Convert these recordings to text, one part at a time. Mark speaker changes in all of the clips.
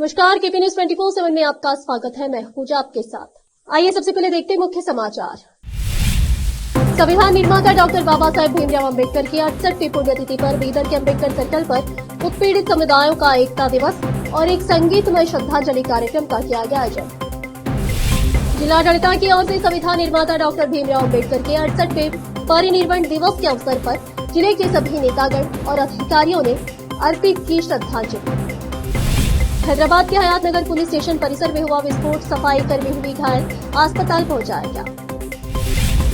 Speaker 1: नमस्कार, KP news 24/7 में आपका स्वागत है। मैं पूजा आपके साथ। आइए सबसे पहले देखते हैं मुख्य समाचार। संविधान निर्माता डॉक्टर बाबा साहेब भीमराव अम्बेडकर की 68वीं पुण्यतिथि पर बीदर के अम्बेडकर सर्कल पर उत्पीड़ित समुदायों का एकता दिवस और एक संगीतमय श्रद्धांजलि कार्यक्रम का किया गया आयोजन। जिलाडलिता की ओर से संविधान निर्माता डॉक्टर भीमराव अम्बेडकर के 68वें परिनिर्वाण दिवस के अवसर पर जिले के सभी नेतागण और अधिकारियों ने अर्पित की श्रद्धांजलि। हैदराबाद के हयात नगर पुलिस स्टेशन परिसर में हुआ विस्फोट, सफाई कर्मी हुई घायल, अस्पताल पहुंचाया गया।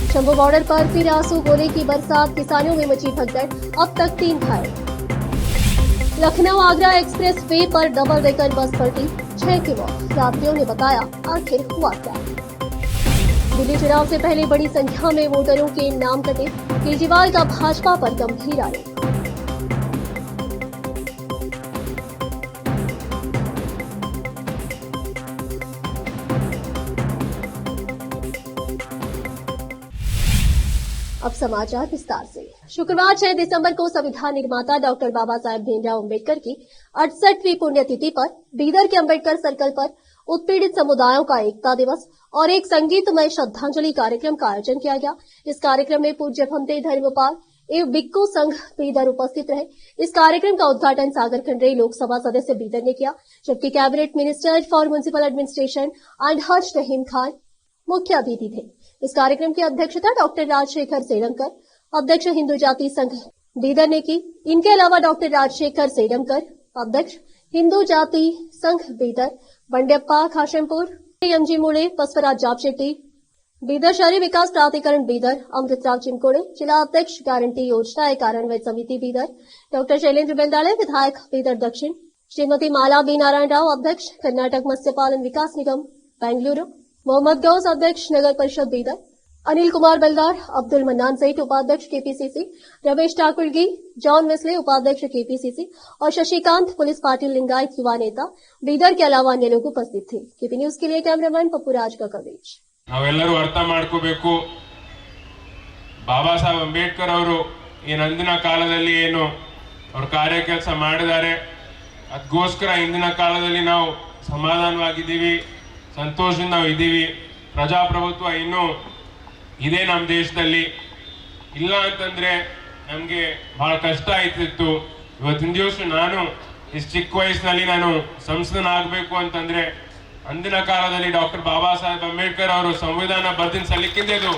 Speaker 1: शंभू बॉर्डर पर फिर आंसू गोले की बरसात, किसानों में मची भगदड़, अब तक 3 घायल। लखनऊ आगरा एक्सप्रेस वे पर डबल डेकर बस पलटी, 6 की मौत, यात्रियों ने बताया आखिर हुआ क्या। दिल्ली चुनाव से पहले बड़ी संख्या में वोटरों के नाम कटे, केजरीवाल का भाजपा पर गंभीर आरोप। अब समाचार विस्तार से। शुक्रवार 6 दिसंबर को संविधान निर्माता डॉक्टर बाबा साहेब भीमराव अम्बेडकर की 68वीं पुण्यतिथि पर बीदर के अम्बेडकर सर्कल पर उत्पीड़ित समुदायों का एकता दिवस और एक संगीतमय श्रद्धांजलि कार्यक्रम का आयोजन किया गया। इस कार्यक्रम में पूज्य भंते धर्मपाल एवं बिक्कू संघ बीदर उपस्थित रहे। इस कार्यक्रम का उद्घाटन सागर खंडरी लोकसभा सदस्य बीदर ने किया, जबकि cabinet minister for municipal administration and हज रहीम खान मुख्य अतिथि थे। इस कार्यक्रम की अध्यक्षता डॉक्टर राजशेखर सेडमकर, अध्यक्ष हिंदू जाति संघ बीदर ने की। इनके अलावा डॉक्टर राजशेखर सेडमकर, अध्यक्ष हिंदू जाति संघ बीदर, बंडेप्पा खाशमपुर, एमजी मुड़े, बसवराज जापशेट्टी, बीदर शहरी विकास प्राधिकरण बीदर, अमृतराव चिमकोड़े, जिला अध्यक्ष गारंटी योजना कार्यान्वयन समिति बीदर, डॉक्टर शैलेंद्र बेंदाले, विधायक बीदर दक्षिण, श्रीमती माला बी नारायण राव, अध्यक्ष कर्नाटक मत्स्य पालन विकास निगम बेंगलुरु, मोहम्मद गौस, अध्यक्ष नगर परिषद बीदर, अनिल कुमार बलदार, अब्दुल मन्नान सेठ, उपाध्यक्ष केपीसीसी, रमेश ठाकुरगी, जॉन वेस्ले, उपाध्यक्ष केपीसीसी और शशिकांत पुलिस पाटिल लिंगायत युवा नेता बीदर के अलावा अन्य लोग उपस्थित थे। केपी न्यूज के लिए कैमरामैन पप्पूराज का कवरेज।
Speaker 2: ನಾವೆಲ್ಲರೂ ಅರ್ಥ ಮಾಡ್ಕೋಬೇಕು, ಬಾಬಾ ಸಾಹೇಬ್ ಅಂಬೇಡ್ಕರ್ ಅವರು ಇಂದಿನ ಕಾಲದಲ್ಲಿ ಏನು ಅವರು ಕಾರ್ಯ ಕೆಲಸ ಮಾಡಿದ್ದಾರೆ, ಅದಕ್ಕೋಸ್ಕರ ಇಂದಿನ ಕಾಲದಲ್ಲಿ ನಾವು ಸಮಾಧಾನವಾಗಿದ್ದೀವಿ, ಸಂತೋಷದಿಂದ ನಾವು ಇದ್ದೀವಿ। ಪ್ರಜಾಪ್ರಭುತ್ವ ಇನ್ನೂ ಇದೆ ನಮ್ಮ ದೇಶದಲ್ಲಿ, ಇಲ್ಲ ಅಂತಂದ್ರೆ ನಮಗೆ ಬಹಳ ಕಷ್ಟ ಆಯ್ತಿತ್ತು। ಇವತ್ತಿನ ದಿವಸ ನಾನು ಇಷ್ಟು ಚಿಕ್ಕ ವಯಸ್ಸಿನಲ್ಲಿ ನಾನು ಸಂಸದನಾಗಬೇಕು ಅಂತಂದ್ರೆ ಅಂದಿನ ಕಾಲದಲ್ಲಿ ಡಾಕ್ಟರ್ ಬಾಬಾ ಸಾಹೇಬ್ ಅಂಬೇಡ್ಕರ್ ಅವರು ಸಂವಿಧಾನ ಬರೆದಿನ ಸಲಿಕ್ಕಿಂದ ಇದು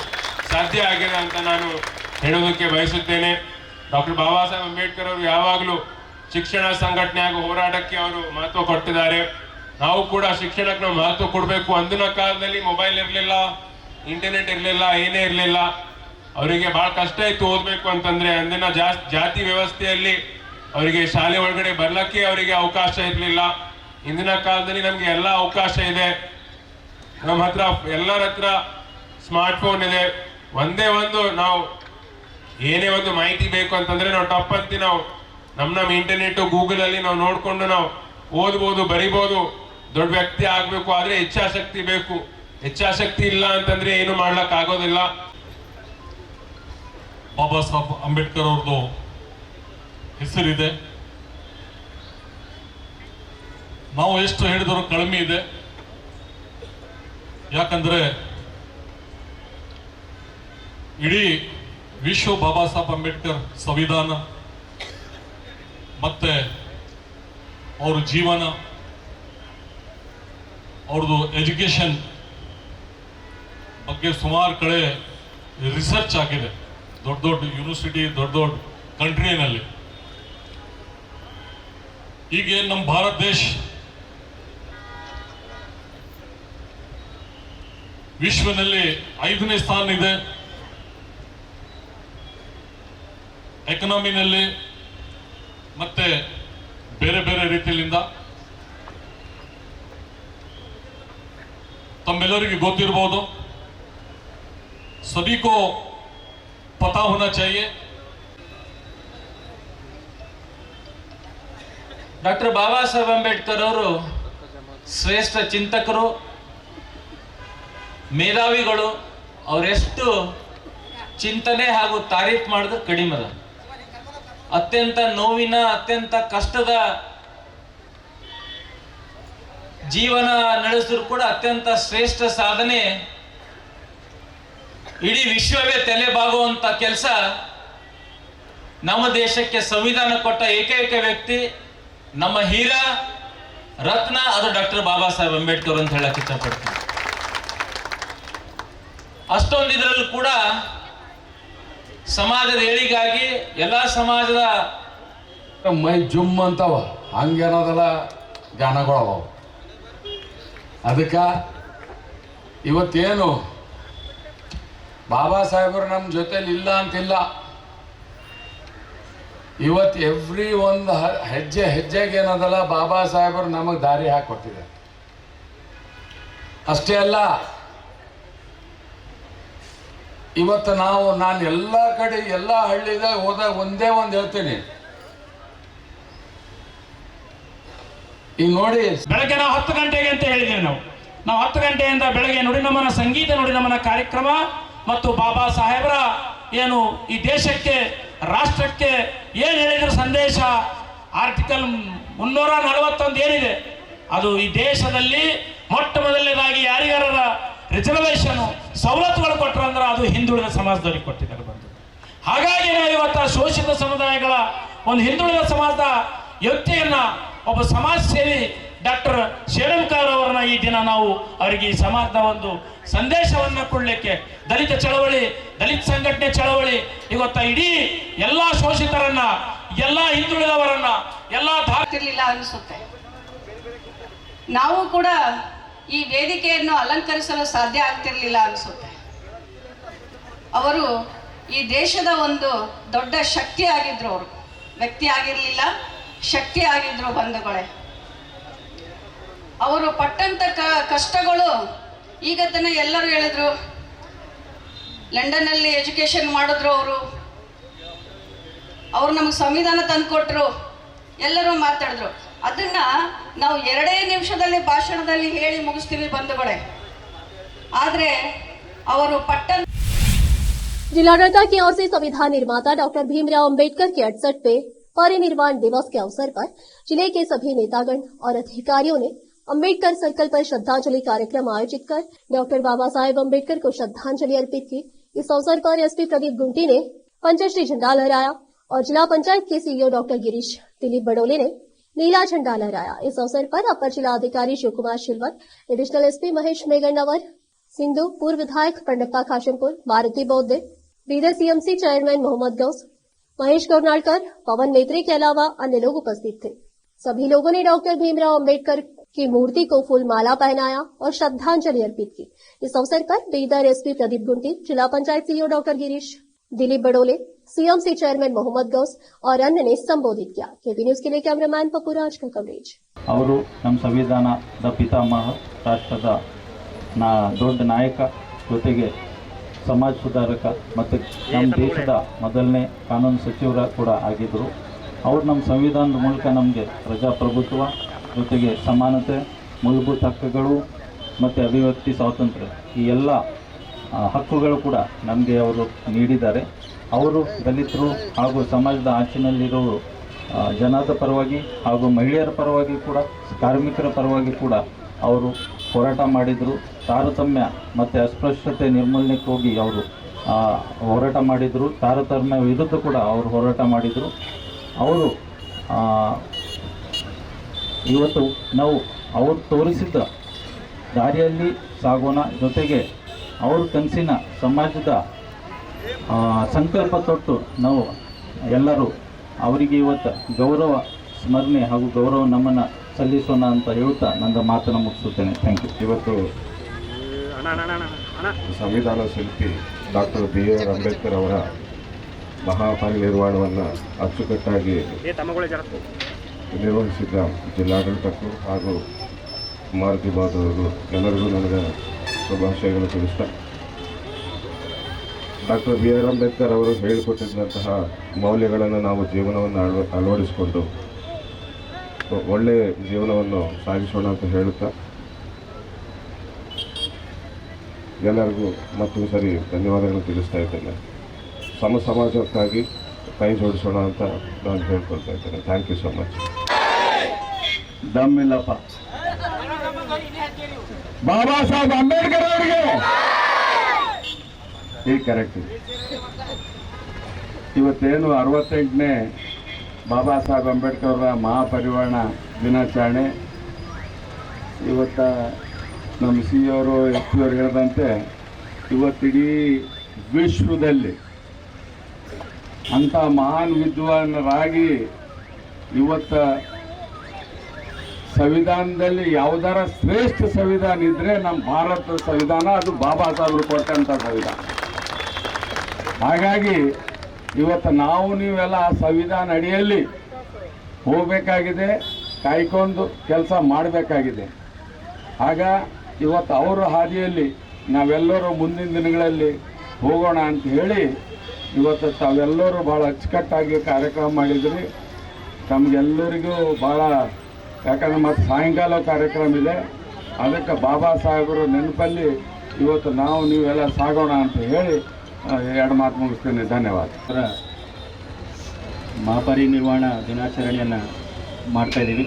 Speaker 2: ಸಾಧ್ಯ ಆಗಿದೆ ಅಂತ ನಾನು ಹೇಳೋದಕ್ಕೆ ಬಯಸುತ್ತೇನೆ। ಡಾಕ್ಟರ್ ಬಾಬಾ ಸಾಹೇಬ್ ಅಂಬೇಡ್ಕರ್ ಅವರು ಯಾವಾಗಲೂ ಶಿಕ್ಷಣ ಸಂಘಟನೆ ಹಾಗೂ ಹೋರಾಟಕ್ಕೆ ಅವರು ಮಹತ್ವ ಕೊಟ್ಟಿದ್ದಾರೆ। ನಾವು ಕೂಡ ಶಿಕ್ಷಣಕ್ಕೆ ನಾವು ಮಹತ್ವ ಕೊಡಬೇಕು। ಅಂದಿನ ಕಾಲದಲ್ಲಿ ಮೊಬೈಲ್ ಇರಲಿಲ್ಲ, ಇಂಟರ್ನೆಟ್ ಇರಲಿಲ್ಲ, ಏನೇ ಇರಲಿಲ್ಲ, ಅವರಿಗೆ ಬಹಳ ಕಷ್ಟ ಇತ್ತು ಓದಬೇಕು ಅಂತಂದ್ರೆ। ಅಂದಿನ ಜಾತಿ ವ್ಯವಸ್ಥೆಯಲ್ಲಿ ಅವರಿಗೆ ಶಾಲೆ ಒಳಗಡೆ ಬರ್ಲಿಕ್ಕೆ ಅವರಿಗೆ ಅವಕಾಶ ಇರಲಿಲ್ಲ। ಇಂದಿನ ಕಾಲದಲ್ಲಿ ನಮಗೆ ಎಲ್ಲ ಅವಕಾಶ ಇದೆ, ನಮ್ಮ ಹತ್ರ ಎಲ್ಲರ ಹತ್ರ ಸ್ಮಾರ್ಟ್ ಫೋನ್ ಇದೆ। ಒಂದೇ ಒಂದು ನಾವು ಏನೇ ಒಂದು ಮಾಹಿತಿ ಬೇಕು ಅಂತಂದ್ರೆ ನಾವು ಟಪ್ ಅಂತಿ ನಾವು ನಮ್ಮ ಇಂಟರ್ನೆಟ್ ಗೂಗಲ್ ಅಲ್ಲಿ ನಾವು ನೋಡ್ಕೊಂಡು ನಾವು ಓದ್ಬೋದು, ಬರಿಬೋದು, ದೊಡ್ಡ ವ್ಯಕ್ತಿ ಆಗ್ಬೇಕು। ಆದ್ರೆ ಇಚ್ಛಾಶಕ್ತಿ ಬೇಕು, ಇಚ್ಛಾಶಕ್ತಿ ಇಲ್ಲ ಅಂತಂದ್ರೆ ಏನು ಮಾಡ್ಲಕ್ ಆಗೋದಿಲ್ಲ।
Speaker 3: ಬಾಬಾ ಸಾಹೇಬ್ ಅಂಬೇಡ್ಕರ್ ಅವ್ರದ್ದು ಹೆಸರಿದೆ, ನಾವು ಎಷ್ಟು ಹೇಳಿದರೂ ಕಡಿಮೆ ಇದೆ। ಯಾಕಂದ್ರೆ ಇಡೀ ವಿಶ್ವ ಬಾಬಾ ಸಾಹೇಬ್ ಅಂಬೇಡ್ಕರ್ ಸಂವಿಧಾನ ಮತ್ತೆ ಅವ್ರ ಜೀವನ, ಅವ್ರದ್ದು ಎಜುಕೇಶನ್ ಬಗ್ಗೆ ಸುಮಾರು ಕಡೆ ರಿಸರ್ಚ್ ಆಗಿದೆ, ದೊಡ್ಡ ದೊಡ್ಡ ಯೂನಿವರ್ಸಿಟಿ, ದೊಡ್ಡ ದೊಡ್ಡ ಕಂಟ್ರಿನಲ್ಲಿ। ಈಗ ನಮ್ಮ ಭಾರತ ದೇಶ ವಿಶ್ವನಲ್ಲಿ 5ನೇ ಸ್ಥಾನ ಇದೆ, ಎಕನಾಮಿನಲ್ಲಿ ಮತ್ತೆ ಬೇರೆ ಬೇರೆ ರೀತಿಯಿಂದ। तमेलरिगे गोत्तिरबहुदु, सभी को पता होना चाहिए।
Speaker 4: डॉक्टर बाबा साहेब अंबेडकर ಅವರು ಶ್ರೇಷ್ಠ ಚಿಂತಕರು, ಮೇಧಾವಿಗಳು। ಅವರೆಷ್ಟು ಚಿಂತನೆ ಹಾಗೂ ತಾರೀಫ್ ಮಾಡಿದ್ರೆ ಕಡಿಮೆ ಅದ। ಅತ್ಯಂತ ನೋವಿನ, ಅತ್ಯಂತ ಕಷ್ಟದ ಜೀವನ ನಡೆಸಿದ್ರು ಕೂಡ ಅತ್ಯಂತ ಶ್ರೇಷ್ಠ ಸಾಧನೆ, ಇಡೀ ವಿಶ್ವವೇ ತಲೆಬಾಗುವಂತ ಕೆಲಸ, ನಮ್ಮ ದೇಶಕ್ಕೆ ಸಂವಿಧಾನ ಕೊಟ್ಟ ಏಕೈಕ ವ್ಯಕ್ತಿ, ನಮ್ಮ ಹೀರ ರತ್ನ, ಅದು ಡಾಕ್ಟರ್ ಬಾಬಾ ಸಾಹೇಬ್ ಅಂಬೇಡ್ಕರ್ ಅಂತ ಹೇಳಕ್ ಇಷ್ಟಪಡ್ತೀನಿ. ಅಷ್ಟೊಂದು ಇದರಲ್ಲೂ ಕೂಡ ಸಮಾಜದ ಏಳಿಗಾಗಿ ಎಲ್ಲ ಸಮಾಜದ
Speaker 5: ಮೈ ಜುಮ್ ಅಂತವ ಹಂಗೇನದಲ್ಲ ಗಾನಗಳವ. ಅದಕ್ಕೆ ಇವತ್ತೇನು ಬಾಬಾ ಸಾಹೇಬರು ನಮ್ಮ ಜೊತೆಲಿ ಇಲ್ಲ ಅಂತಿಲ್ಲ. ಇವತ್ತು ಎವ್ರಿ ಒಂದು ಹೆಜ್ಜೆ ಹೆಜ್ಜೆಗೆ ಏನದಲ್ಲ ಬಾಬಾ ಸಾಹೇಬರು ನಮಗೆ ದಾರಿ ಹಾಕೊಟ್ಟಿದ್ದಾರೆ. ಅಷ್ಟೇ ಅಲ್ಲ, ಇವತ್ತು ನಾನು ಎಲ್ಲ ಕಡೆ ಎಲ್ಲ ಹಳ್ಳಿದಾಗ ಹೋದಾಗ ಒಂದೇ ಒಂದು ಹೇಳ್ತೀನಿ. ಈಗ ನೋಡಿ,
Speaker 6: ಬೆಳಗ್ಗೆ ನಾವು 10 ಗಂಟೆಗೆ ಅಂತ ಹೇಳಿದ್ದೇವೆ. ನಾವು 10 ಗಂಟೆಯಿಂದ ಬೆಳಗ್ಗೆ ನುಡಿನಮನ ಸಂಗೀತ ನುಡಿನಮನ ಕಾರ್ಯಕ್ರಮ ಮತ್ತು ಬಾಬಾ ಸಾಹೇಬರ ಏನು ಈ ದೇಶಕ್ಕೆ ರಾಷ್ಟ್ರಕ್ಕೆ ಏನು ಹೇಳಿದ್ರ ಸಂದೇಶ, ಆರ್ಟಿಕಲ್ 341 ಏನಿದೆ, ಅದು ಈ ದೇಶದಲ್ಲಿ ಮೊಟ್ಟ ಮೊದಲನೇದಾಗಿ ಯಾರಿಗಾರ ರಿಸರ್ವೇಶನ್ ಸವಲತ್ತುಗಳು ಕೊಟ್ಟರು ಅಂದ್ರೆ ಅದು ಹಿಂದುಳಿದ ಸಮಾಜದವರಿಗೆ ಕೊಟ್ಟಿದ್ದಾರೆ ಬಂದು. ಹಾಗಾಗಿ ನಾವು ಇವತ್ತು ಶೋಷಿತ ಸಮುದಾಯಗಳ ಒಂದು ಹಿಂದುಳಿದ ಸಮಾಜದ ವ್ಯಕ್ತಿಯನ್ನ, ಒಬ್ಬ ಸಮಾಜ ಸೇವಿ ಡಾಕ್ಟರ್ ಶೇಡಂಕರ್ ಅವರನ್ನ ಈ ದಿನ ನಾವು ಅವರಿಗೆ ಈ ಸಮಾಜದ ಒಂದು ಸಂದೇಶವನ್ನ ಕೊಡ್ಲಿಕ್ಕೆ, ದಲಿತ ಚಳವಳಿ, ದಲಿತ ಸಂಘಟನೆ ಚಳವಳಿ ಇವತ್ತ ಇಡೀ ಎಲ್ಲಾ ಶೋಷಿತರನ್ನ, ಎಲ್ಲಾ ಹಿಂದುಳಿದವರನ್ನ, ಎಲ್ಲಾ
Speaker 7: ಆಗ್ತಿರ್ಲಿಲ್ಲ ಅನಿಸುತ್ತೆ. ನಾವು ಕೂಡ ಈ ವೇದಿಕೆಯನ್ನು ಅಲಂಕರಿಸಲು ಸಾಧ್ಯ ಆಗ್ತಿರ್ಲಿಲ್ಲ ಅನಿಸುತ್ತೆ. ಅವರು ಈ ದೇಶದ ಒಂದು ದೊಡ್ಡ ಶಕ್ತಿ ಆಗಿದ್ರು. ಅವರು ವ್ಯಕ್ತಿ ಆಗಿರಲಿಲ್ಲ, ಶಕ್ತಿ ಆಗಿದ್ರು ಬಂಧುಗಳೇ. ಅವರು ಪಟ್ಟಂತ ಕಷ್ಟಗಳು ಈಗ ತಾನೇ ಎಲ್ಲರೂ ಹೇಳಿದ್ರು. ಲಂಡನ್ನಲ್ಲಿ ಎಜುಕೇಶನ್ ಮಾಡಿದ್ರು ಅವರು ನಮಗೆ ಸಂವಿಧಾನ ತಂದುಕೊಟ್ರು, ಎಲ್ಲರೂ ಮಾತಾಡಿದ್ರು. ಅದನ್ನ ನಾವು 2 ನಿಮಿಷದಲ್ಲಿ ಭಾಷಣದಲ್ಲಿ ಹೇಳಿ ಮುಗಿಸ್ತೀವಿ ಬಂಧುಗಳೇ. ಆದ್ರೆ ಅವರು ಪಟ್ಟಂತ
Speaker 1: जिलागढ़ की ओर से संविधान निर्माता डॉक्टर भीमराव अंबेडकर के 68वें परिनिर्वाण दिवस के अवसर पर जिले के सभी नेतागण और अधिकारियों ने अंबेडकर सर्कल पर श्रद्धांजलि कार्यक्रम आयोजित कर डॉक्टर बाबा साहेब अंबेडकर को श्रद्धांजलि अर्पित की। इस अवसर पर एसपी प्रदीप गुंटी ने पंचश्री झंडा लहराया और जिला पंचायत के सीईओ डॉक्टर गिरीश दिलीप बडोले ने नीला झंडा लहराया। इस अवसर पर अपर जिला अधिकारी शिव कुमार शिलवत, एडिशनल एसपी महेश मेगनवर, सिंधु, पूर्व विधायक पंडप्पा खाशमपुर, मारुति बौद्धे, बीदर सीएमसी चेयरमैन मोहम्मद गौस, महेश कर्नालकर, पवन मेत्री के अलावा अन्य लोग उपस्थित थे। सभी लोगों ने डॉक्टर भीमराव अंबेडकर की मूर्ति को फूल माला पहनाया और श्रद्धांजलि अर्पित की। इस अवसर पर बीदर एसपी प्रदीप गुंटी, जिला panchayat CEO doctor Girish Dilip Badole, CMC chairman Mohammed Ghaus और अन्य ने संबोधित किया। केपी न्यूज के लिए कैमरामैन पप्पू राज का कवरेज।
Speaker 8: ಅವರು ನಮ್ಮ ಸಂವಿಧಾನದ ಪಿತಾಮಹ, ರಾಷ್ಟ್ರದ ದೊಡ್ಡ ನಾಯಕ, ಜೊತೆಗೆ ಸಮಾಜ ಸುಧಾರಕ ಮತ್ತು ನಮ್ಮ ದೇಶದ ಮೊದಲನೇ ಕಾನೂನು ಸಚಿವರು ಕೂಡ ಆಗಿದ್ದರು. ಅವರು ನಮ್ಮ ಸಂವಿಧಾನದ ಮೂಲಕ ನಮಗೆ ಪ್ರಜಾಪ್ರಭುತ್ವ, ಜೊತೆಗೆ ಸಮಾನತೆ, ಮೂಲಭೂತ ಹಕ್ಕುಗಳು ಮತ್ತು ಅಭಿವ್ಯಕ್ತಿ ಸ್ವಾತಂತ್ರ್ಯ, ಈ ಎಲ್ಲ ಹಕ್ಕುಗಳು ಕೂಡ ನಮಗೆ ಅವರು ನೀಡಿದ್ದಾರೆ. ಅವರು ದಲಿತರು ಹಾಗೂ ಸಮಾಜದ ಆಚೆನಲ್ಲಿರೋರು ಜನದ ಪರವಾಗಿ ಹಾಗೂ ಮಹಿಳೆಯರ ಪರವಾಗಿ ಕೂಡ, ಕಾರ್ಮಿಕರ ಪರವಾಗಿ ಕೂಡ ಅವರು ಹೋರಾಟ ಮಾಡಿದರು. ತಾರತಮ್ಯ ಮತ್ತು ಅಸ್ಪೃಶ್ಯತೆ ನಿರ್ಮೂಲನೆಗೋಗಿ ಅವರು ಹೋರಾಟ ಮಾಡಿದರು. ತಾರತಮ್ಯ ವಿರುದ್ಧ ಕೂಡ ಅವರು ಹೋರಾಟ ಮಾಡಿದರು. ಅವರು ಇವತ್ತು ನಾವು ಅವರು ತೋರಿಸಿದ್ದ ದಾರಿಯಲ್ಲಿ ಸಾಗೋಣ, ಜೊತೆಗೆ ಅವ್ರ ಕನಸಿನ ಸಮಾಜದ ಸಂಕಲ್ಪ ತೊಟ್ಟು ನಾವು ಎಲ್ಲರೂ ಅವರಿಗೆ ಇವತ್ತು ಗೌರವ ಸ್ಮರಣೆ ಹಾಗೂ ಗೌರವ ನಮನ ಸಲ್ಲಿಸೋಣ ಅಂತ ಹೇಳ್ತಾ ನನ್ನ ಮಾತನ್ನು ಮುಗಿಸುತ್ತೇನೆ. Thank you.
Speaker 9: ಇವತ್ತು ಸಂವಿಧಾನ ಶಿಲ್ಪಿ ಡಾಕ್ಟರ್ BR ಅಂಬೇಡ್ಕರ್ ಅವರ ಮಹಾಪರಿನಿರ್ವಾಣವನ್ನು ಅಚ್ಚುಕಟ್ಟಾಗಿ ನಿರ್ವಹಿಸಿದ್ದ ಜಿಲ್ಲಾಡಳಿತಕ್ಕೂ ಹಾಗೂ ಮಾರುತಿ ಬಾದವರು ಎಲ್ಲರಿಗೂ ನನಗೆ ಶುಭಾಶಯಗಳು ತಿಳಿಸ್ತಾ, ಡಾಕ್ಟರ್ BR ಅಂಬೇಡ್ಕರ್ ಅವರು ಹೇಳಿಕೊಟ್ಟಿದ್ದಂತಹ ಮೌಲ್ಯಗಳನ್ನು ನಾವು ಜೀವನವನ್ನು ಅಳವಡಿಸಿಕೊಂಡು ಒಳ್ಳೆಯ ಜೀವನವನ್ನು ಸಾಗಿಸೋಣ ಅಂತ ಹೇಳುತ್ತಾ ಎಲ್ಲರಿಗೂ ಮತ್ತೊಂದು ಸರಿ ಧನ್ಯವಾದಗಳನ್ನು ತಿಳಿಸ್ತಾ ಇದ್ದೇನೆ. ಸಮಾಜಕ್ಕಾಗಿ ಕೈ ಜೋಡಿಸೋಣ ಅಂತ ನಾನು ಹೇಳ್ಕೊಳ್ತಾ ಇದ್ದೇನೆ. Thank you so much.
Speaker 8: ದಮ್ಮಿಲ್ಲಪ್ಪ.
Speaker 5: ಬಾಬಾ ಸಾಹೇಬ್ ಅಂಬೇಡ್ಕರ್ ಅವರಿಗೆ ಈಗ ಕರೆಕ್ಟ್. ಇವತ್ತೇನು 68ನೇ ಬಾಬಾ ಸಾಹೇಬ್ ಅಂಬೇಡ್ಕರ್ ಅವರ ಮಹಾಪರಿನಿರ್ವಾಣ ದಿನಾಚರಣೆ. ಇವತ್ತ ನಮ್ಮ ಸಿ ಅವರು ಎಸ್ ಪಿ ಅವರು ಹೇಳಿದಂತೆ ಇವತ್ತಿಡೀ ವಿಶ್ವದಲ್ಲಿ ಅಂಥ ಮಹಾನ್ ವಿದ್ವಾನರಾಗಿ ಇವತ್ತ ಸಂವಿಧಾನದಲ್ಲಿ ಯಾವುದಾರ ಶ್ರೇಷ್ಠ ಸಂವಿಧಾನ ಇದ್ರೆ ನಮ್ಮ ಭಾರತದ ಸಂವಿಧಾನ, ಅದು ಬಾಬಾ ಸಾಹೇಬರು ಕೊಟ್ಟಂಥ ಸಂವಿಧಾನ. ಹಾಗಾಗಿ ಇವತ್ತು ನಾವು ನೀವೆಲ್ಲ ಆ ಸಂವಿಧಾನ ಅಡಿಯಲ್ಲಿ ಹೋಗಬೇಕಾಗಿದೆ, ಕಾಯ್ಕೊಂಡು ಕೆಲಸ ಮಾಡಬೇಕಾಗಿದೆ. ಆಗ ಇವತ್ತು ಅವರ ಹಾದಿಯಲ್ಲಿ ನಾವೆಲ್ಲರೂ ಮುಂದಿನ ದಿನಗಳಲ್ಲಿ ಹೋಗೋಣ ಅಂತ ಹೇಳಿ ಇವತ್ತು ತಾವೆಲ್ಲರೂ ಭಾಳ ಅಚ್ಚುಕಟ್ಟಾಗಿ ಕಾರ್ಯಕ್ರಮ ಮಾಡಿದ್ರಿ. ತಮಗೆಲ್ಲರಿಗೂ ಭಾಳ, ಯಾಕಂದ್ರೆ ಮತ್ತು ಸಾಯಂಕಾಲ ಕಾರ್ಯಕ್ರಮ ಇದೆ, ಅದಕ್ಕೆ ಬಾಬಾ ಸಾಹೇಬರು ನೆನಪಲ್ಲಿ ಇವತ್ತು ನಾವು ನೀವೆಲ್ಲ ಸಾಗೋಣ ಅಂತ ಹೇಳಿ 2 ಮಾತು ಮುಗಿಸ್ತೀನಿ. ಧನ್ಯವಾದ.
Speaker 8: ಮಹಾಪರಿನಿರ್ವಾಣ ದಿನಾಚರಣೆಯನ್ನು ಮಾಡ್ತಾ ಇದ್ದೀವಿ.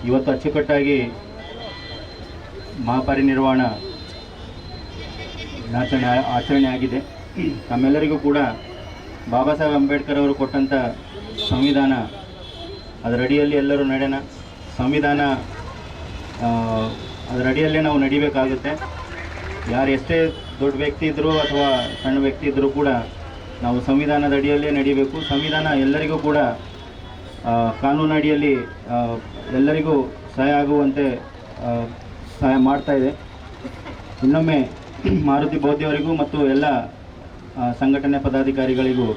Speaker 8: ಇವತ್ತು ಅಚ್ಚುಕಟ್ಟಾಗಿ ಮಹಾಪರಿನಿರ್ವಾಣ ದಿನಾಚರಣೆ ಆಚರಣೆ ಆಗಿದೆ. ನಮ್ಮೆಲ್ಲರಿಗೂ ಕೂಡ ಬಾಬಾ ಸಾಹೇಬ್ ಅಂಬೇಡ್ಕರ್ ಅವರು ಕೊಟ್ಟಂಥ ಸಂವಿಧಾನ, ಅದರ ಅಡಿಯಲ್ಲಿ ಎಲ್ಲರೂ ನಡೆಯೋಣ. ಸಂವಿಧಾನ ಅದರ ಅಡಿಯಲ್ಲೇ ನಾವು ನಡಿಬೇಕಾಗುತ್ತೆ. ಯಾರು ಎಷ್ಟೇ ದೊಡ್ಡ ವ್ಯಕ್ತಿ ಇದ್ದರೂ ಅಥವಾ ಸಣ್ಣ ವ್ಯಕ್ತಿ ಇದ್ದರೂ ಕೂಡ ನಾವು ಸಂವಿಧಾನದ ಅಡಿಯಲ್ಲೇ ನಡಿಬೇಕು. ಸಂವಿಧಾನ ಎಲ್ಲರಿಗೂ ಕೂಡ ಕಾನೂನು ಅಡಿಯಲ್ಲಿ ಎಲ್ಲರಿಗೂ ಸಹಾಯ ಆಗುವಂತೆ ಸಹಾಯ ಮಾಡ್ತಾ ಇದೆ. ಇನ್ನೊಮ್ಮೆ ಮಾರುತಿ ಬೌದ್ಧಿಯವರಿಗೂ ಮತ್ತು ಎಲ್ಲ ಸಂಘಟನೆ ಪದಾಧಿಕಾರಿಗಳಿಗೂ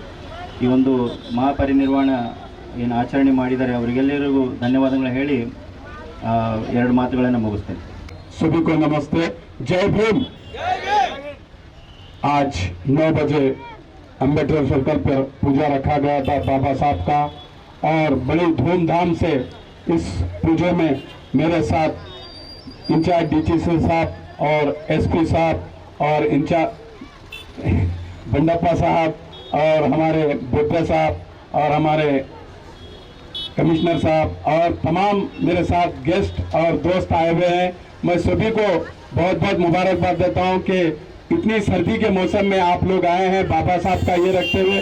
Speaker 8: ಈ ಒಂದು ಮಹಾಪರಿನಿರ್ವಾಣ ಏನು ಆಚರಣೆ ಮಾಡಿದ್ದಾರೆ ಅವರಿಗೆಲ್ಲರಿಗೂ ಧನ್ಯವಾದಗಳು ಹೇಳಿ 2 ಮಾತುಗಳನ್ನು ಮುಗಿಸ್ತೇನೆ.
Speaker 5: सभी को नमस्ते, जय भीम। आज 9 बजे अम्बेडकर सर्कल पर पूजा रखा गया था बाबा साहब का, और बड़ी धूमधाम से इस पूजा में मेरे साथ इंचार्ज डीटीसी साहब और एसपी साहब और इंचार्ज बंडप्पा साहब और हमारे बुद्धा साहब और हमारे कमिश्नर साहब और तमाम मेरे साथ गेस्ट और दोस्त आए हुए हैं। मैं सभी को बहुत बहुत मुबारकबाद देता हूं कि इतनी सर्दी के मौसम में आप लोग आए हैं बाबा साहब का ये रखते हुए,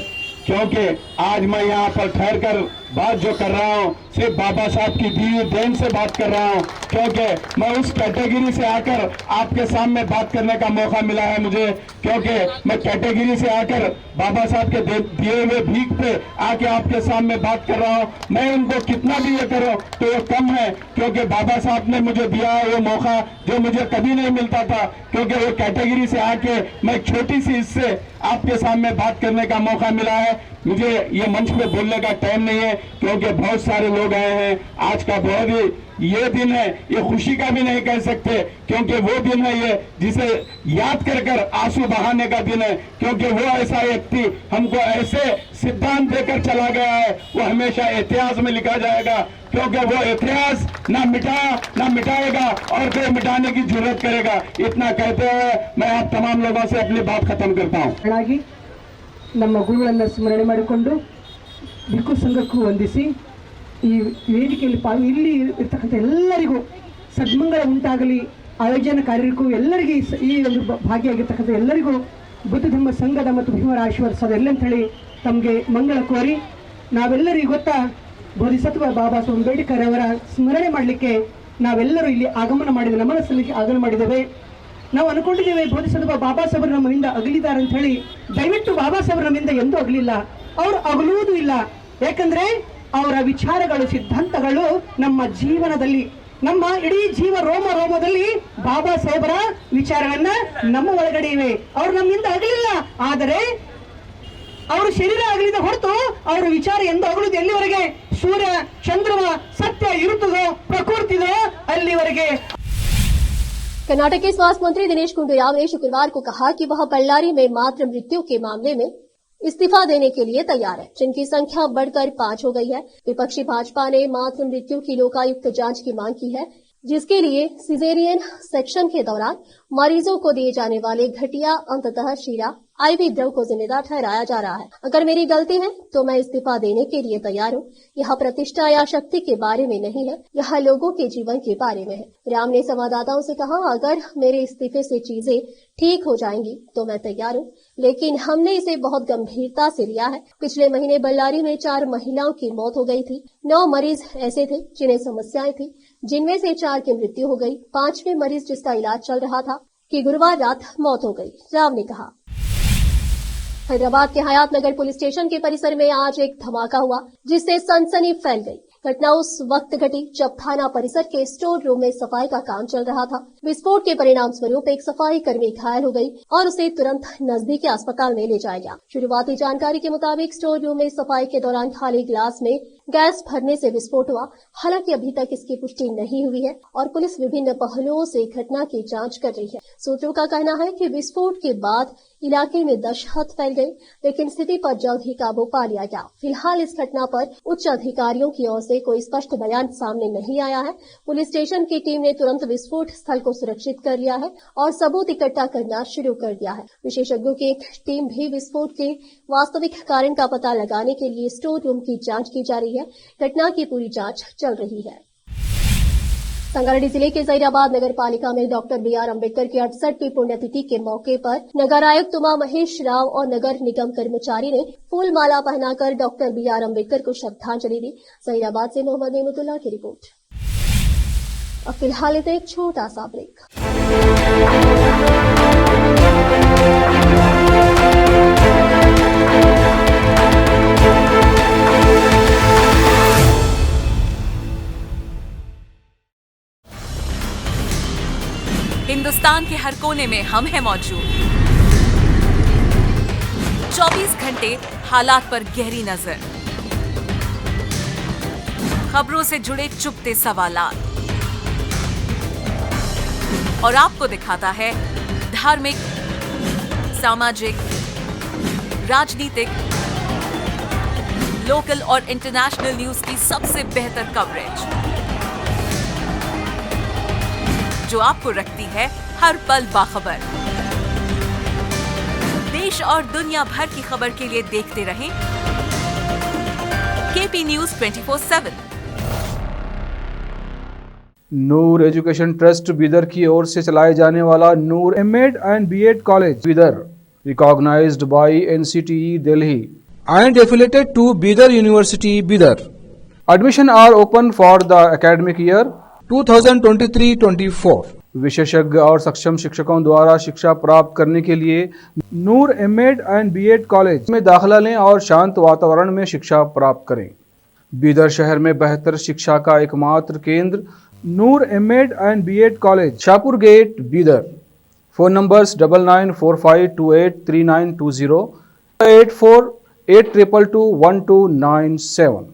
Speaker 5: क्योंकि आज मैं यहाँ पर ठहर कर बात जो कर रहा हूँ सिर्फ बाबा साहब की दी हुई देन से बात कर रहा हूँ, क्योंकि मैं उस कैटेगरी से आकर आपके सामने बात करने का मौका मिला है मुझे, क्योंकि मैं कैटेगरी से आकर बाबा साहब के दिए हुए भीख पे आके आपके सामने बात कर रहा हूँ। मैं उनको कितना भी ये करूँ तो ये कम है, क्योंकि बाबा साहब ने मुझे दिया है वो मौका जो मुझे कभी नहीं मिलता था, क्योंकि वो कैटेगरी से आके मैं छोटी सी इससे आपके सामने बात करने का मौका मिला है। मुझे ये मंच पे बोलने का टाइम नहीं है, क्योंकि बहुत सारे लोग आए हैं। आज का बहुत ही ये दिन है, ये खुशी का भी नहीं कह सकते, क्योंकि वो दिन है ये जिसे याद कर कर आंसू बहाने का दिन है, क्योंकि वो ऐसा व्यक्ति हमको ऐसे सिद्धांत देकर चला गया है, वो हमेशा इतिहास में लिखा जाएगा, क्योंकि वो इतिहास ना मिटाएगा और कोई मिटाने की जरूरत करेगा। इतना कहते हुए मैं आप तमाम लोगों से अपनी बात खत्म करता हूँ।
Speaker 10: ನಮ್ಮ ಗುರುಗಳನ್ನು ಸ್ಮರಣೆ ಮಾಡಿಕೊಂಡು ಭಿಕ್ಕು ಸಂಘಕ್ಕೂ ವಂದಿಸಿ ಈ ವೇದಿಕೆಯಲ್ಲಿ ಇಲ್ಲಿ ಇರ್ತಕ್ಕಂಥ ಎಲ್ಲರಿಗೂ ಸದ್ಮಂಗಳ ಉಂಟಾಗಲಿ, ಆಯೋಜನಕಾರರಿಗೂ ಎಲ್ಲರಿಗೂ ಈ ಒಂದು ಭಾಗಿಯಾಗಿರ್ತಕ್ಕಂಥ ಎಲ್ಲರಿಗೂ ಬುದ್ಧ ಧರ್ಮ ಸಂಘದ ಮತ್ತು ಭೀಮರ ಆಶೀರ್ವಾದ ಎಲ್ಲ ಅಂತ ಹೇಳಿ ತಮಗೆ ಮಂಗಳ ಕೋರಿ, ನಾವೆಲ್ಲರಿಗೂ ಗೊತ್ತಾ ಬೋಧಿಸತ್ವ ಬಾಬಾ ಸಾಹೇಬ್ ಅಂಬೇಡ್ಕರ್ ಅವರ ಸ್ಮರಣೆ ಮಾಡಲಿಕ್ಕೆ ನಾವೆಲ್ಲರೂ ಇಲ್ಲಿ ಆಗಮನ ಮಾಡಿದ್ದೇವೆ, ನಮನ ಸಲ್ಲಿಕೆ ಆಗಮನ ಮಾಡಿದ್ದೇವೆ. ನಾವು ಅನ್ಕೊಂಡಿದ್ದೇವೆ ಬೋಧಿಸತ್ವ ಬಾಬಾ ಸಾಹೇಬರು ನಮ್ಮಿಂದ ಅಗಲಿದ್ದಾರೆ ಅಂತ ಹೇಳಿ. ದಯವಿಟ್ಟು ಬಾಬಾ ಸಾಹೇಬರು ನಮ್ಮಿಂದ ಎಂದೂ ಅಗಲಿಲ್ಲ, ಅವರು ಅಗಲುವುದೂ ಇಲ್ಲ. ಯಾಕಂದ್ರೆ ಅವರ ವಿಚಾರಗಳು, ಸಿದ್ಧಾಂತಗಳು ನಮ್ಮ ಜೀವನದಲ್ಲಿ, ನಮ್ಮ ಇಡೀ ಜೀವ ರೋಮದಲ್ಲಿ ಬಾಬಾ ಸಾಹೇಬರ ವಿಚಾರವನ್ನ ನಮ್ಮ ಒಳಗಡೆ ಇವೆ. ಅವರು ನಮ್ಮಿಂದ ಅಗಲಿಲ್ಲ, ಆದರೆ ಅವರು ಶರೀರ ಆಗಲಿದ ಹೊರತು ಅವರ ವಿಚಾರ ಎಂದು ಅಗಲುದು ಎಲ್ಲಿವರೆಗೆ ಸೂರ್ಯ ಚಂದ್ರಮ ಸತ್ಯ ಇರುತ್ತದೋ ಪ್ರಕೃತಿದೋ ಅಲ್ಲಿವರೆಗೆ.
Speaker 1: कर्नाटक के स्वास्थ्य मंत्री दिनेश गुंडूराव ने शुक्रवार को कहा कि वह बल्लारी में मातृ मृत्यु के मामले में इस्तीफा देने के लिए तैयार है, जिनकी संख्या बढ़कर 5 हो गई है। विपक्षी भाजपा ने मातृ मृत्यु की लोकायुक्त जांच की मांग की है। जिसके लिए सिजेरियन सेक्शन के दौरान मरीजों को दिए जाने वाले घटिया अंततः शीरा आईवी द्रव को जिम्मेदार ठहराया जा रहा है। अगर मेरी गलती है तो मैं इस्तीफा देने के लिए तैयार हूँ। यह प्रतिष्ठा या शक्ति के बारे में नहीं है, यह लोगों के जीवन के बारे में है। राम ने संवाददाताओं से कहा, अगर मेरे इस्तीफे से चीजें ठीक हो जाएंगी तो मैं तैयार हूँ, लेकिन हमने इसे बहुत गंभीरता से लिया है। पिछले महीने बल्लारी में 4 महिलाओं की मौत हो गई थी। 9 मरीज ऐसे थे जिन्हें समस्याएं थी, जिनमें से 4 की मृत्यु हो गई। 5वें मरीज जिसका इलाज चल रहा था कि गुरुवार रात मौत हो गई। राव ने कहा। हैदराबाद के हयात नगर पुलिस स्टेशन के परिसर में आज एक धमाका हुआ जिससे सनसनी फैल गई। घटना उस वक्त घटी जब थाना परिसर के स्टोर रूम में सफाई का काम चल रहा था। विस्फोट के परिणाम स्वरूप एक सफाई कर्मी घायल हो गई और उसे तुरंत नजदीकी अस्पताल में ले जाया गया। शुरुआती जानकारी के मुताबिक स्टोर रूम में सफाई के दौरान खाली ग्लास में गैस भरने से विस्फोट हुआ। हालांकि अभी तक इसकी पुष्टि नहीं हुई है और पुलिस विभिन्न पहलुओं से घटना की जांच कर रही है। सूत्रों का कहना है कि विस्फोट के बाद इलाके में दहशत फैल गई, लेकिन स्थिति पर जल्द ही काबू पा लिया गया। फिलहाल इस घटना पर उच्च अधिकारियों की ओर से कोई स्पष्ट बयान सामने नहीं आया है। पुलिस स्टेशन की टीम ने तुरंत विस्फोट स्थल को सुरक्षित कर लिया है और सबूत इकट्ठा करना शुरू कर दिया है। विशेषज्ञों की एक टीम भी विस्फोट के वास्तविक कारण का पता लगाने के लिए स्टोर रूम की जांच की जा रही है। घटना की पूरी जांच चल रही है। संगारेड्डी जिले के जहीराबाद नगर पालिका में डॉक्टर BR अम्बेडकर की 68वीं पुण्यतिथि के मौके पर नगर आयुक्त उमा महेश राव और नगर निगम कर्मचारी ने फूल माला पहनाकर डॉक्टर BR अम्बेडकर को श्रद्धांजलि दी। जहीराबाद से मोहम्मद नेमतुल्लाह की रिपोर्ट। अब फिलहाल इसे एक छोटा सा ब्रेक।
Speaker 11: हिंदुस्तान के हर कोने में हम हैं मौजूद। 24 घंटे हालात पर गहरी नजर, खबरों से जुड़े चुपते सवालात और आपको दिखाता है धार्मिक, सामाजिक, राजनीतिक, लोकल और इंटरनेशनल न्यूज की सबसे बेहतर कवरेज जो आपको रखती है हर पल बाखबर। देश और दुनिया भर की खबर के लिए देखते रहें KP News 24/7।
Speaker 12: नूर एजुकेशन ट्रस्ट बीदर की ओर से चलाए जाने वाला नूर M.Ed and B.Ed college Bidar, recognized by NCTE Delhi and affiliated to Bidar University Bidar. Admission are open for the academic year 2023-24। विशेषज्ञ और सक्षम शिक्षकों द्वारा शिक्षा प्राप्त करने के लिए नूर M.Ed and B.Ed कॉलेज में दाखिला लें और शांत वातावरण में शिक्षा प्राप्त करें। बीदर शहर में बेहतर शिक्षा का एकमात्र केंद्र Noor M.Ed and B.Ed college, Shahpur gate, Bidar. Phone numbers 9945283920, 8482221297।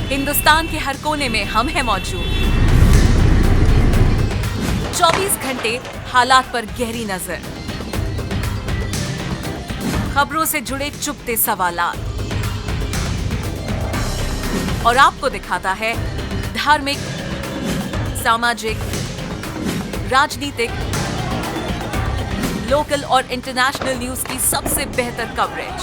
Speaker 11: Hindustan के हर कोने में हम हैं मौजूद। 24 घंटे हालात पर गहरी नजर, खबरों से जुड़े चुपते सवालात और आपको दिखाता है धार्मिक, सामाजिक, राजनीतिक, लोकल और इंटरनेशनल न्यूज की सबसे बेहतर कवरेज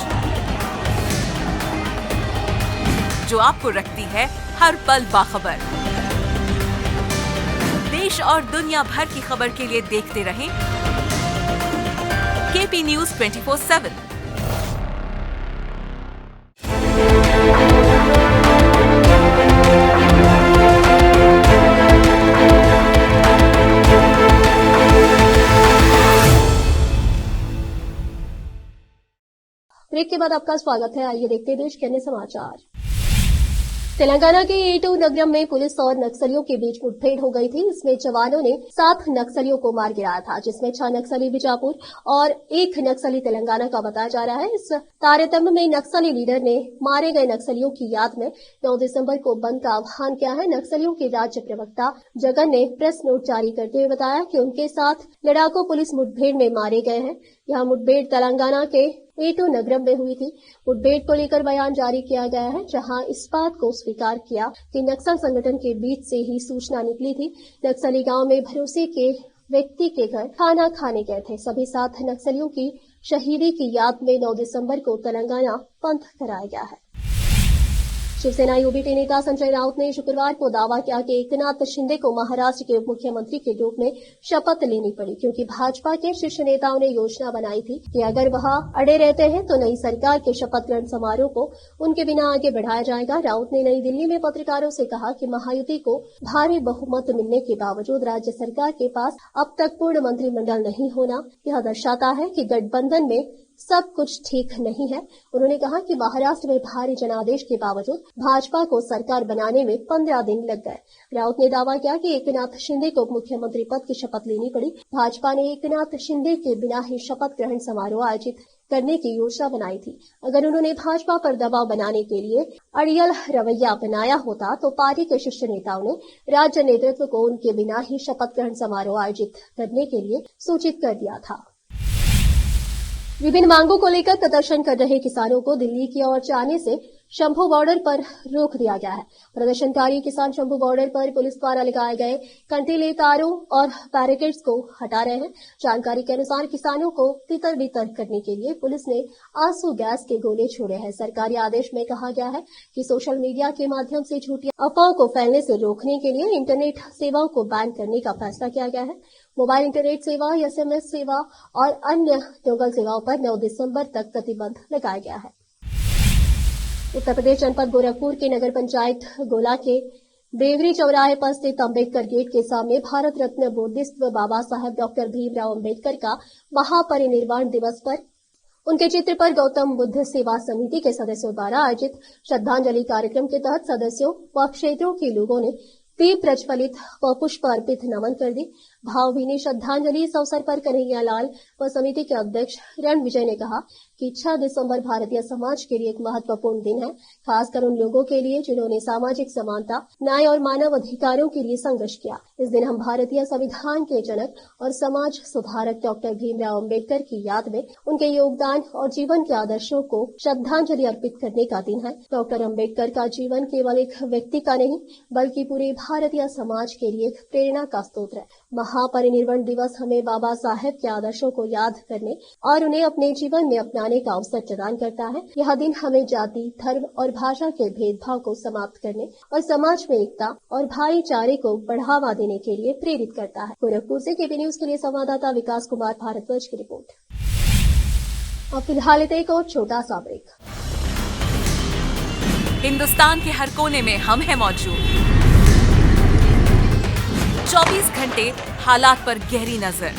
Speaker 11: जो आपको रखती है हर पल बाखबर। देश और दुनिया भर की खबर के लिए देखते रहें KP News 24/7।
Speaker 1: ब्रेक के बाद आपका स्वागत है। आइए देखते हैं देश के अन्य समाचार। तेलंगाना के एटू नगरम में पुलिस और नक्सलियों के बीच मुठभेड़ हो गई थी। इसमें जवानों ने 7 नक्सलियों को मार गिराया था, जिसमें 6 नक्सली बीजापुर और 1 नक्सली तेलंगाना का बताया जा रहा है। इस तारतम्य में नक्सली लीडर ने मारे गए नक्सलियों की याद में 9 दिसंबर को बंद का आह्वान किया है। नक्सलियों के राज्य प्रवक्ता जगन ने प्रेस नोट जारी करते हुए बताया कि उनके साथ लड़ाकू पुलिस मुठभेड़ में मारे गए हैं। यह मुठभेड़ तेलंगाना के एटू नगरम में हुई थी। मुठभेड़ को लेकर बयान जारी किया गया है, जहां इस बात को स्वीकार किया कि नक्सल संगठन के बीच से ही सूचना निकली थी। नक्सली गांव में भरोसे के व्यक्ति के घर खाना खाने गए थे। सभी 7 नक्सलियों की शहीदी की याद में 9 दिसंबर को तेलंगाना बंद कराया गया है। शिवसेना यूबीटी नेता संजय राउत ने शुक्रवार को दावा किया कि एकनाथ शिंदे को महाराष्ट्र के उप मुख्यमंत्री के रूप में शपथ लेनी पड़ी, क्योंकि भाजपा के शीर्ष नेताओं ने योजना बनाई थी कि अगर वह अड़े रहते हैं तो नई सरकार के शपथ ग्रहण समारोह को उनके बिना आगे बढ़ाया जाएगा। राउत ने नई दिल्ली में पत्रकारों से कहा कि महायुति को भारी बहुमत मिलने के बावजूद राज्य सरकार के पास अब तक पूर्ण मंत्रिमंडल नहीं होना यह दर्शाता है कि गठबंधन में सब कुछ ठीक नहीं है। उन्होंने कहा कि महाराष्ट्र में भारी जनादेश के बावजूद भाजपा को सरकार बनाने में 15 दिन लग गए। राउत ने दावा किया कि एकनाथ शिंदे को मुख्यमंत्री पद की शपथ लेनी पड़ी। भाजपा ने एकनाथ शिंदे के बिना ही शपथ ग्रहण समारोह आयोजित करने की योजना बनाई थी। अगर उन्होंने भाजपा पर दबाव बनाने के लिए अड़ियल रवैया अपनाया होता तो पार्टी के शीर्ष नेताओं ने राज्य नेतृत्व को उनके बिना ही शपथ ग्रहण समारोह आयोजित करने के लिए सूचित कर दिया था। विभिन्न मांगों को लेकर प्रदर्शन कर रहे किसानों को दिल्ली की ओर जाने से शंभू बॉर्डर पर रोक दिया गया है। प्रदर्शनकारी किसान शंभू बॉर्डर पर पुलिस द्वारा लगाए गए कंटीले तारों और बैरिकेड्स को हटा रहे हैं। जानकारी के अनुसार किसानों को तितर बितर करने के लिए पुलिस ने आंसू गैस के गोले छोड़े हैं। सरकारी आदेश में कहा गया है कि सोशल मीडिया के माध्यम से झूठी अफवाहों को फैलने से रोकने के लिए इंटरनेट सेवाओं को बैन करने का फैसला किया गया है। मोबाइल इंटरनेट सेवा, SMS सेवा और अन्य टोगल सेवाओं पर 9 दिसंबर तक प्रतिबंध लगाया गया है। उत्तर प्रदेश जनपद गोरखपुर के नगर पंचायत गोला के बेवरी चौराहे पर स्थित अम्बेडकर गेट के सामने भारत रत्न बुद्धिस्ट बाबा साहेब डॉक्टर भीमराव अम्बेडकर का महापरिनिर्वाण दिवस पर उनके चित्र पर गौतम बुद्ध सेवा समिति के सदस्यों द्वारा आयोजित श्रद्धांजलि कार्यक्रम के तहत सदस्यों व क्षेत्रों के लोगों ने दीप प्रज्वलित व पुष्प अर्पित नमन कर दी। भावभीनी श्रद्धांजलि इस अवसर पर कन्हैया लाल व समिति के अध्यक्ष रण विजय ने कहा कि 6 दिसंबर भारतीय समाज के लिए एक महत्वपूर्ण दिन है, खासकर उन लोगों के लिए जिन्होंने सामाजिक समानता, न्याय और मानव अधिकारों के लिए संघर्ष किया। इस दिन हम भारतीय संविधान के जनक और समाज सुधारक डॉक्टर भीमराव अम्बेडकर की याद में उनके योगदान और जीवन के आदर्शों को श्रद्धांजलि अर्पित करने का दिन है। डॉक्टर अम्बेडकर का जीवन केवल एक व्यक्ति का नहीं बल्कि पूरे भारतीय समाज के लिए एक प्रेरणा का स्रोत है। महापरिनिर्वाण दिवस हमें बाबा साहेब के आदर्शों को याद करने और उन्हें अपने जीवन में अपनाने का अवसर प्रदान करता है। यह दिन हमें जाति, धर्म और भाषा के भेदभाव को समाप्त करने और समाज में एकता और भाईचारे को बढ़ावा देने के लिए प्रेरित करता है। गोरखपुर से केपी न्यूज के लिए संवाददाता विकास कुमार भारद्वाज की रिपोर्ट। अब फिलहाल एक और छोटा सा ब्रेक।
Speaker 11: हिंदुस्तान के हर कोने में हम हैं मौजूद। 24 घंटे हालात पर गहरी नजर,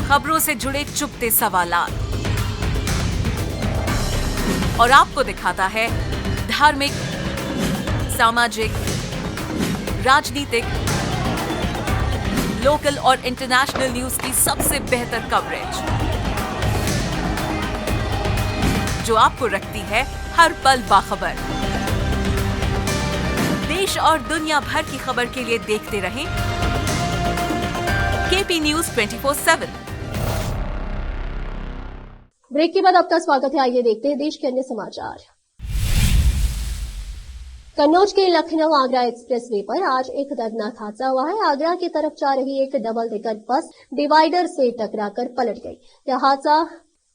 Speaker 11: खबरों से जुड़े चुपते सवालात और आपको दिखाता है धार्मिक, सामाजिक, राजनीतिक, लोकल और इंटरनेशनल न्यूज की सबसे बेहतर कवरेज, जो आपको रखती है हर पल बाखबर। देश और दुनिया भर की खबर के लिए देखते रहें केपी न्यूज 24/7।
Speaker 1: ब्रेक के बाद आपका स्वागत है। आइए देखते हैं देश के अन्य समाचार। कन्नौज के लखनऊ आगरा एक्सप्रेसवे पर आज एक दर्दनाक हादसा हुआ है। आगरा की तरफ जा रही एक डबल डेकर बस डिवाइडर से टकराकर पलट गई। यह हादसा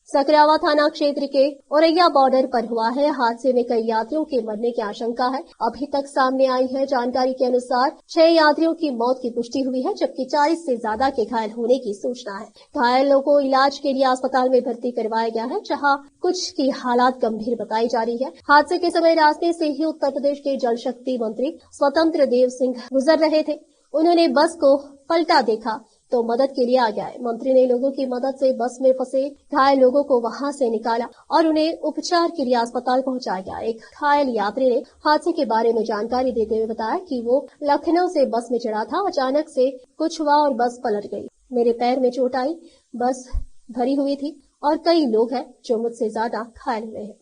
Speaker 1: सकरावा थाना क्षेत्र के औरैया बॉर्डर पर हुआ है। हादसे में कई यात्रियों के मरने की आशंका है। अभी तक सामने आई है जानकारी के अनुसार 6 यात्रियों की मौत की पुष्टि हुई है, जबकि 40 से ज्यादा के घायल होने की सूचना है। घायलों को इलाज के लिए अस्पताल में भर्ती करवाया गया है, जहां कुछ की हालात गंभीर बताई जा रही है। हादसे के समय रास्ते से ही उत्तर प्रदेश के जल शक्ति मंत्री स्वतंत्र देव सिंह गुजर रहे थे। उन्होंने बस को पलटा देखा तो मदद के लिए आ गया। मंत्री ने लोगों की मदद से बस में फंसे घायल लोगों को वहां से निकाला और उन्हें उपचार के लिए अस्पताल पहुंचाया गया। एक घायल यात्री ने हादसे के बारे में जानकारी देते हुए बताया कि वो लखनऊ से बस में चढ़ा था, अचानक से कुछ हुआ और बस पलट गई। मेरे पैर में चोट आई, बस भरी हुई थी और कई लोग हैं जो मुझसे ज्यादा घायल हुए हैं।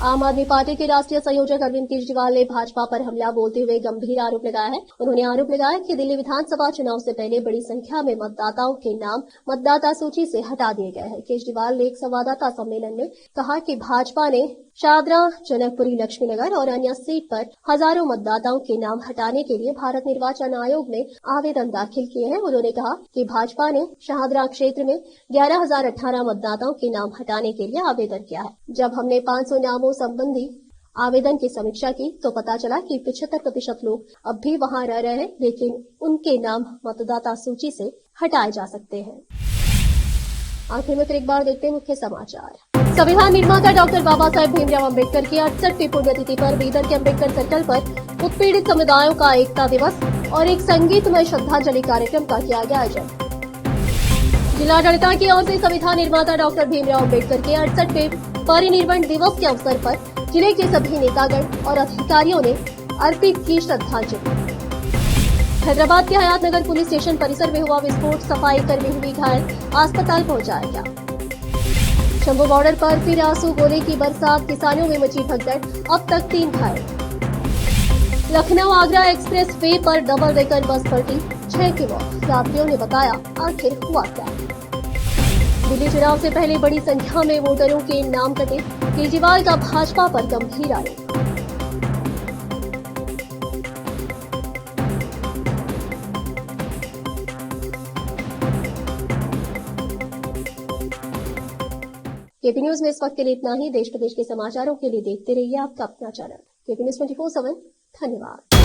Speaker 1: आम आदमी पार्टी के राष्ट्रीय संयोजक अरविंद केजरीवाल ने भाजपा पर हमला बोलते हुए गंभीर आरोप लगाया है। उन्होंने आरोप लगाया कि दिल्ली विधानसभा चुनाव से पहले बड़ी संख्या में मतदाताओं के नाम मतदाता सूची से हटा दिए गए हैं। केजरीवाल ने एक संवाददाता सम्मेलन में कहा कि भाजपा ने शादरा, जनकपुरी, लक्ष्मीनगर और अन्य सीट पर हजारों मतदाताओं के नाम हटाने के लिए भारत निर्वाचन आयोग में आवेदन दाखिल किए हैं। उन्होंने कहा कि भाजपा ने शाहदरा क्षेत्र में 11,018 मतदाताओं के नाम हटाने के लिए आवेदन किया है। जब हमने 500 नामों संबंधी आवेदन की समीक्षा की तो पता चला कि 75% लोग अब भी वहां रह रहे हैं, लेकिन उनके नाम मतदाता सूची से हटाए जा सकते हैं। आखिर में फिर एक बार देखते हैं मुख्य समाचार। संविधान निर्माता डॉक्टर बाबा साहेब भीमराव अम्बेडकर की 68वीं पुण्यतिथि पर बीदर के अम्बेडकर सर्कल पर उत्पीड़ित समुदायों का एकता दिवस और एक संगीतमय श्रद्धांजलि कार्यक्रम का किया गया आयोजन। जिलाडलिता की ओर से संविधान निर्माता डॉक्टर भीमराव अम्बेडकर के 68वें परिनिर्वाण दिवस के अवसर पर जिले के सभी नेतागण और अधिकारियों ने अर्पित की श्रद्धांजलि। हैदराबाद के हयात नगर पुलिस स्टेशन परिसर में हुआ विस्फोट, सफाई कर्मी हुई घायल, अस्पताल पहुंचाया गया। शंभू बॉर्डर पर फिर आंसू गोले की बरसात, किसानों में मची भगदड़, अब तक 3 घायल। लखनऊ आगरा एक्सप्रेस वे पर डबल डेकर बस पलटी, 6 की मौत, यात्रियों ने बताया आखिर हुआ क्या। दिल्ली चुनाव से पहले बड़ी संख्या में वोटरों के नाम कटे, केजरीवाल का भाजपा पर गंभीर आरोप। केपी न्यूज में इस वक्त के लिए इतना ही। देश प्रदेश के समाचारों के लिए देखते रहिए आपका अपना चैनल केपी न्यूज 24/7। धन्यवाद।